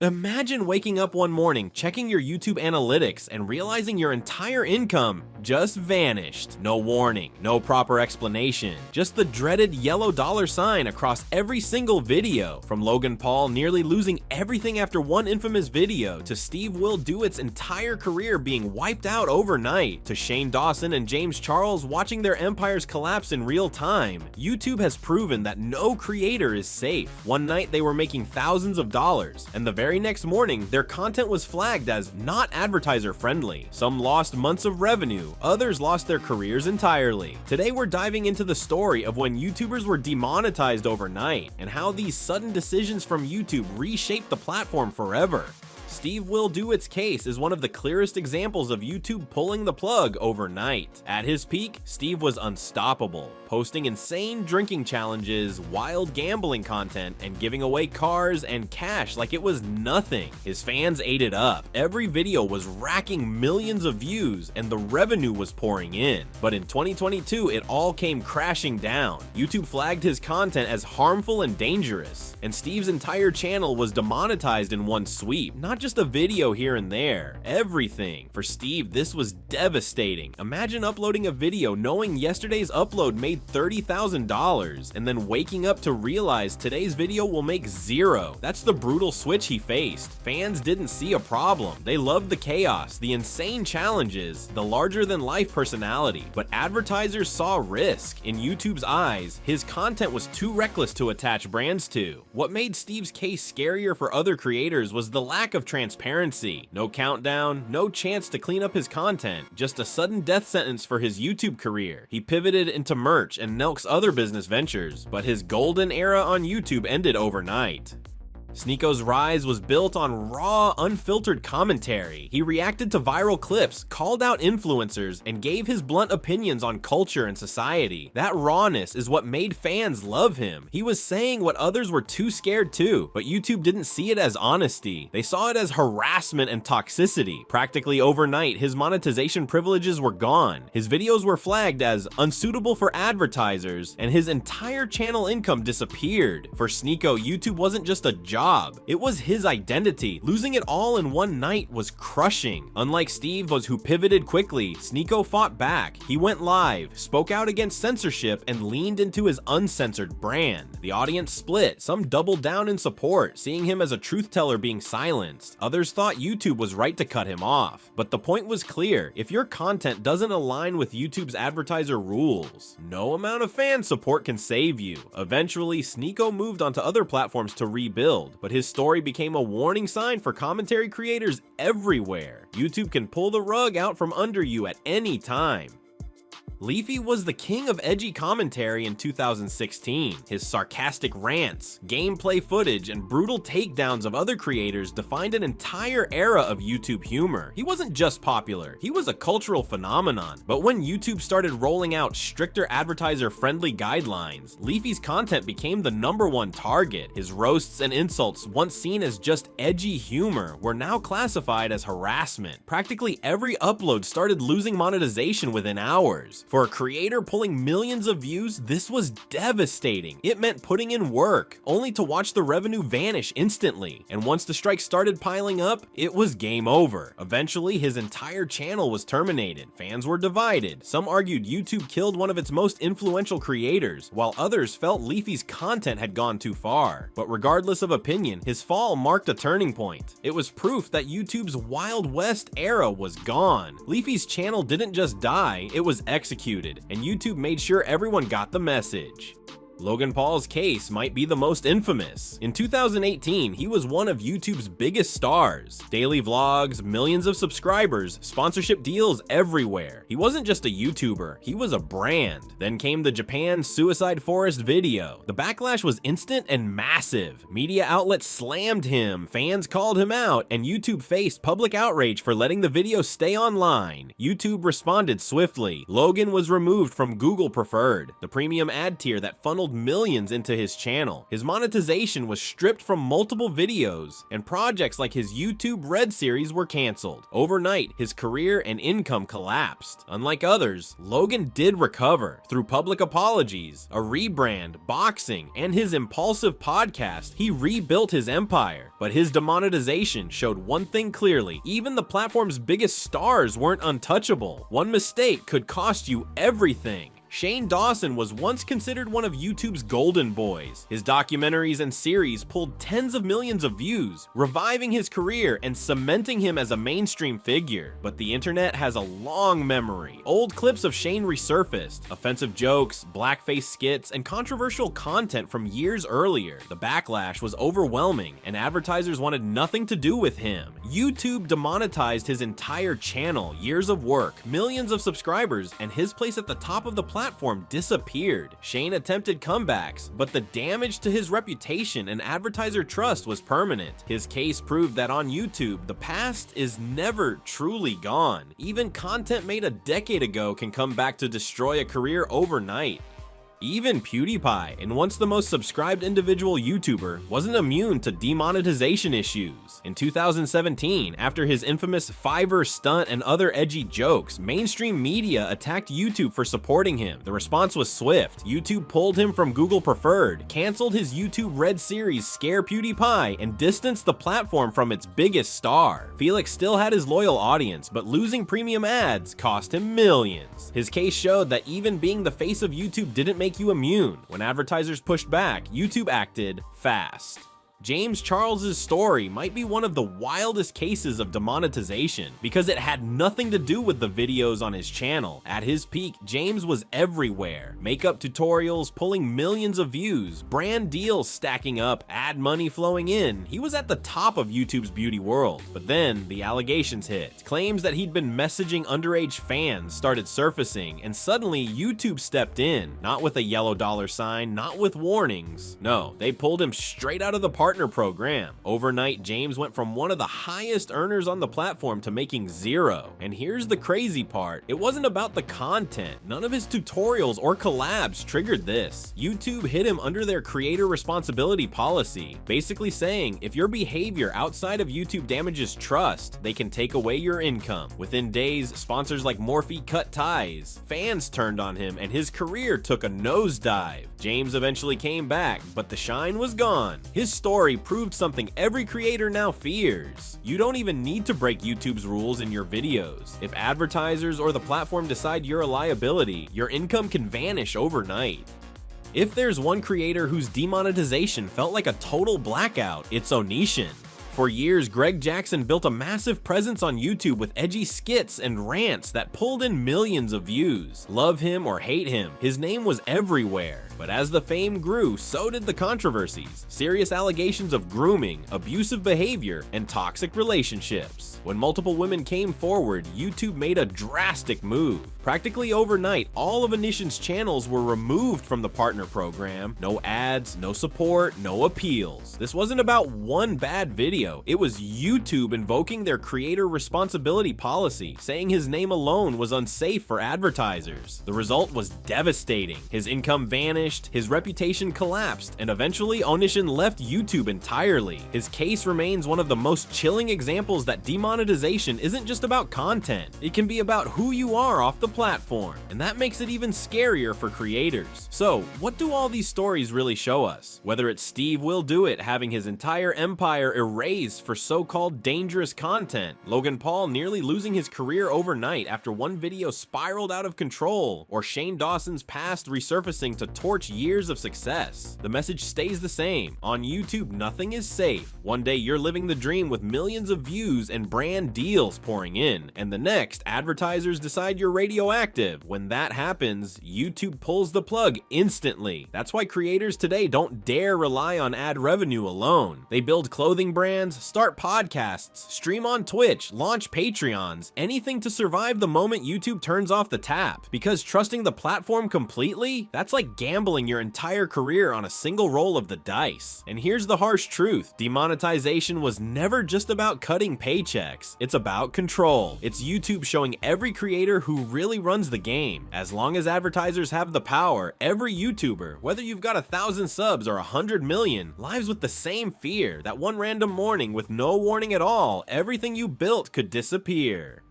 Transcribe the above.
Imagine waking up one morning, checking your YouTube analytics, and realizing your entire income just vanished. No warning, no proper explanation, just the dreaded yellow dollar sign across every single video. From Logan Paul nearly losing everything after one infamous video, to Steve Will Dewitt's entire career being wiped out overnight, to Shane Dawson and James Charles watching their empires collapse in real time, YouTube has proven that no creator is safe. One night they were making thousands of dollars, and the very next morning, their content was flagged as not advertiser friendly. Some lost months of revenue, others lost their careers entirely. Today we're diving into the story of when YouTubers were demonetized overnight, and how these sudden decisions from YouTube reshaped the platform forever. Steve Will Dewitt's case is one of the clearest examples of YouTube pulling the plug overnight. At his peak, Steve was unstoppable, posting insane drinking challenges, wild gambling content, and giving away cars and cash like it was nothing. His fans ate it up. Every video was racking millions of views, and the revenue was pouring in. But in 2022, it all came crashing down. YouTube flagged his content as harmful and dangerous, and Steve's entire channel was demonetized in one sweep. Not just a video here and there, everything. For Steve, this was devastating. Imagine uploading a video knowing yesterday's upload made $30,000 and then waking up to realize today's video will make zero. That's the brutal switch he faced. Fans didn't see a problem. They loved the chaos, the insane challenges, the larger-than-life personality. But advertisers saw risk. In YouTube's eyes, his content was too reckless to attach brands to. What made Steve's case scarier for other creators was the lack of transparency. No countdown, no chance to clean up his content, just a sudden death sentence for his YouTube career. He pivoted into merch and Nelk's other business ventures, but his golden era on YouTube ended overnight. Sneako's rise was built on raw, unfiltered commentary. He reacted to viral clips, called out influencers, and gave his blunt opinions on culture and society. That rawness is what made fans love him. He was saying what others were too scared to, but YouTube didn't see it as honesty. They saw it as harassment and toxicity. Practically overnight, his monetization privileges were gone. His videos were flagged as unsuitable for advertisers, and his entire channel income disappeared. For Sneako, YouTube wasn't just a job. It was his identity. Losing it all in one night was crushing. Unlike Steve, who pivoted quickly, Sneako fought back. He went live, spoke out against censorship, and leaned into his uncensored brand. The audience split. Some doubled down in support, seeing him as a truth teller being silenced. Others thought YouTube was right to cut him off. But the point was clear. If your content doesn't align with YouTube's advertiser rules, no amount of fan support can save you. Eventually, Sneako moved onto other platforms to rebuild, but his story became a warning sign for commentary creators everywhere. YouTube can pull the rug out from under you at any time. Leafy was the king of edgy commentary in 2016. His sarcastic rants, gameplay footage, and brutal takedowns of other creators defined an entire era of YouTube humor. He wasn't just popular, he was a cultural phenomenon. But when YouTube started rolling out stricter advertiser-friendly guidelines, Leafy's content became the #1 target. His roasts and insults, once seen as just edgy humor, were now classified as harassment. Practically every upload started losing monetization within hours. For a creator pulling millions of views, this was devastating. It meant putting in work, only to watch the revenue vanish instantly. And once the strikes started piling up, it was game over. Eventually, his entire channel was terminated. Fans were divided. Some argued YouTube killed one of its most influential creators, while others felt Leafy's content had gone too far. But regardless of opinion, his fall marked a turning point. It was proof that YouTube's Wild West era was gone. Leafy's channel didn't just die, it was executed, and YouTube made sure everyone got the message. Logan Paul's case might be the most infamous. In 2018, he was one of YouTube's biggest stars. Daily vlogs, millions of subscribers, sponsorship deals everywhere. He wasn't just a YouTuber, he was a brand. Then came the Japan Suicide Forest video. The backlash was instant and massive. Media outlets slammed him, fans called him out, and YouTube faced public outrage for letting the video stay online. YouTube responded swiftly. Logan was removed from Google Preferred, the premium ad tier that funneled funneled millions into his channel. His monetization was stripped from multiple videos, and projects like his YouTube Red series were canceled. Overnight, his career and income collapsed. Unlike others, Logan did recover through public apologies, a rebrand, boxing, and his impulsive podcast. He rebuilt his empire, but his demonetization showed one thing clearly: even the platform's biggest stars weren't untouchable. One mistake could cost you everything. Shane Dawson was once considered one of YouTube's golden boys. His documentaries and series pulled tens of millions of views, reviving his career and cementing him as a mainstream figure. But the internet has a long memory. Old clips of Shane resurfaced, offensive jokes, blackface skits, and controversial content from years earlier. The backlash was overwhelming, and advertisers wanted nothing to do with him. YouTube demonetized his entire channel, years of work, millions of subscribers, and his place at the top of the platform disappeared. Shane attempted comebacks, but the damage to his reputation and advertiser trust was permanent. His case proved that on YouTube, the past is never truly gone. Even content made a decade ago can come back to destroy a career overnight. Even PewDiePie, and once the most subscribed individual YouTuber, wasn't immune to demonetization issues. In 2017, after his infamous Fiverr stunt and other edgy jokes, mainstream media attacked YouTube for supporting him. The response was swift. YouTube pulled him from Google Preferred, canceled his YouTube Red series Scare PewDiePie, and distanced the platform from its biggest star. Felix still had his loyal audience, but losing premium ads cost him millions. His case showed that even being the face of YouTube didn't make you immune. When advertisers pushed back, YouTube acted fast. James Charles's story might be one of the wildest cases of demonetization because it had nothing to do with the videos on his channel. At his peak, James was everywhere. Makeup tutorials pulling millions of views, brand deals stacking up, ad money flowing in. He was at the top of YouTube's beauty world. But then the allegations hit. Claims that he'd been messaging underage fans started surfacing, and suddenly YouTube stepped in. Not with a yellow dollar sign, not with warnings. No, they pulled him straight out of the partner program. Overnight, James went from one of the highest earners on the platform to making zero. And here's the crazy part. It wasn't about the content. None of his tutorials or collabs triggered this. YouTube hit him under their creator responsibility policy, basically saying if your behavior outside of YouTube damages trust, they can take away your income. Within days, sponsors like Morphe cut ties. Fans turned on him and his career took a nosedive. James eventually came back, but the shine was gone. His story proved something every creator now fears. You don't even need to break YouTube's rules in your videos. If advertisers or the platform decide you're a liability, your income can vanish overnight. If there's one creator whose demonetization felt like a total blackout, it's Onishin. For years, Greg Jackson built a massive presence on YouTube with edgy skits and rants that pulled in millions of views. Love him or hate him, his name was everywhere. But as the fame grew, so did the controversies. Serious allegations of grooming, abusive behavior, and toxic relationships. When multiple women came forward, YouTube made a drastic move. Practically overnight, all of Onishin's channels were removed from the partner program. No ads, no support, no appeals. This wasn't about one bad video. It was YouTube invoking their creator responsibility policy, saying his name alone was unsafe for advertisers. The result was devastating. His income vanished, his reputation collapsed, and eventually Onishin left YouTube entirely. His case remains one of the most chilling examples that demonetization isn't just about content. It can be about who you are off the platform, and that makes it even scarier for creators. So, what do all these stories really show us? Whether it's Steve Will Do It having his entire empire erased for so-called dangerous content, Logan Paul nearly losing his career overnight after one video spiraled out of control, or Shane Dawson's past resurfacing to torch years of success, the message stays the same. On YouTube, nothing is safe. One day you're living the dream with millions of views and brand deals pouring in, and the next, advertisers decide you're radioactive. When that happens, YouTube pulls the plug instantly. That's why creators today don't dare rely on ad revenue alone. They build clothing brands, start podcasts, stream on Twitch, launch Patreons, anything to survive the moment YouTube turns off the tap. Because trusting the platform completely, that's like gambling gambling your entire career on a single roll of the dice. And here's the harsh truth: demonetization was never just about cutting paychecks. It's about control. It's YouTube showing every creator who really runs the game. As long as advertisers have the power, every YouTuber, whether you've got 1,000 subs or 100 million, lives with the same fear that one random morning with no warning at all, everything you built could disappear.